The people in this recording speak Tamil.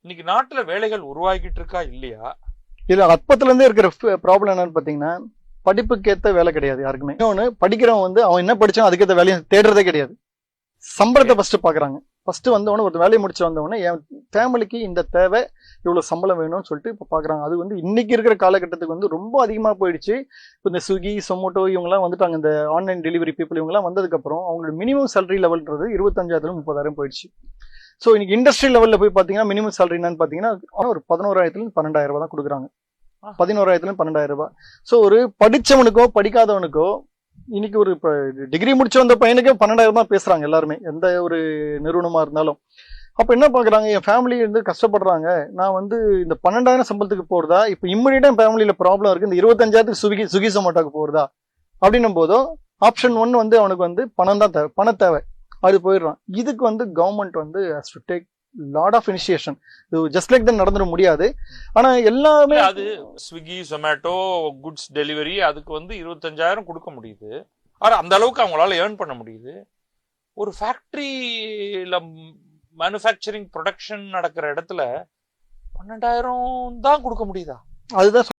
இன்னைக்கு நாட்டுல வேலைகள் உருவாகிட்டு இருக்கா இல்லையா? இதுல அப்பத்துல இருந்தே இருக்கிற ப்ராப்ளம் என்னன்னு பாத்தீங்கன்னா, படிப்புக்கு ஏத்த வேலை கிடையாது யாருக்குமே. இன்னொன்னு, படிக்கிறவன் வந்து அவன் என்ன படிச்சான் அதுக்கேற்ற வேலையை தேடுறதே கிடையாது. சம்பளத்தை ஃபர்ஸ்ட் பாக்குறாங்க. ஃபர்ஸ்ட் வந்தவொடனே ஒரு வேலையை முடிச்சு வந்தவொடனே என் ஃபேமிலிக்கு இந்த தேவை, இவ்வளவு சம்பளம் வேணும்னு சொல்லிட்டு இப்ப பாக்குறாங்க. அது வந்து இன்னைக்கு இருக்கிற காலகட்டத்துக்கு வந்து ரொம்ப அதிகமா போயிடுச்சு. இப்போ இந்த ஸ்விக்கி, சொமோட்டோ இவங்கெல்லாம் வந்துட்டாங்க. இந்த ஆன்லைன் டெலிவரி பீப்புள் இவங்கெல்லாம் வந்ததுக்கு அப்புறம் அவங்களோட மினிமம் சேலரி லெவல்ன்றது 25,000 30,000 போயிடுச்சு. ஸோ இன்னைக்கு இண்டஸ்ட்ரி லெவல்ல போய் பாத்தீங்கன்னா மினிமம் சேலரி என்னன்னு பாத்தீங்கன்னா ஒரு 11,000 12,000 ரூபாய் தான் கொடுக்குறாங்க. 11,000 12,000 ரூபாய். ஸோ ஒரு படிச்சவனுக்கோ படிக்காதவனுக்கோ இன்னைக்கு ஒரு இப்ப டிகிரி முடிச்சு வந்த பையனுக்கு 12,000 தான் பேசுறாங்க எல்லாருமே, எந்த ஒரு நிறுவனமா இருந்தாலும். அப்ப என்ன பாக்குறாங்க, என் ஃபேமிலி வந்து கஷ்டப்படுறாங்க, நான் வந்து இந்த 12,000 சம்பளத்துக்கு போறதா, இப்ப இம்மிடியா ஃபேமிலியில ப்ராப்ளம் இருக்கு, இந்த 25,000 ஸ்விக்கி சொமோட்டோக்கு போறதா அப்படின்னும் போதும் ஆப்ஷன் 1 வந்து அவனுக்கு வந்து பணம் தான் தேவை, பண தேவை, அது போயிடுறான். இதுக்கு வந்து கவர்மெண்ட் வந்து has to take lot of initiation. இது ஜஸ்ட் லைக் தான் நடந்துட முடியாது. ஆனா எல்லாமே அது ஸ்விக்கி சொமேட்டோ குட்ஸ் டெலிவரி அதுக்கு வந்து 25,000 கொடுக்க முடியுது. ஆனா அந்த அளவுக்கு அவங்களால ஏர்ன் பண்ண முடியுது. ஒரு ஃபேக்டரியில மேனுஃபேக்சரிங் ப்ரொடக்ஷன் நடக்கிற இடத்துல 12,000 தான் கொடுக்க முடியுதா? அதுதான்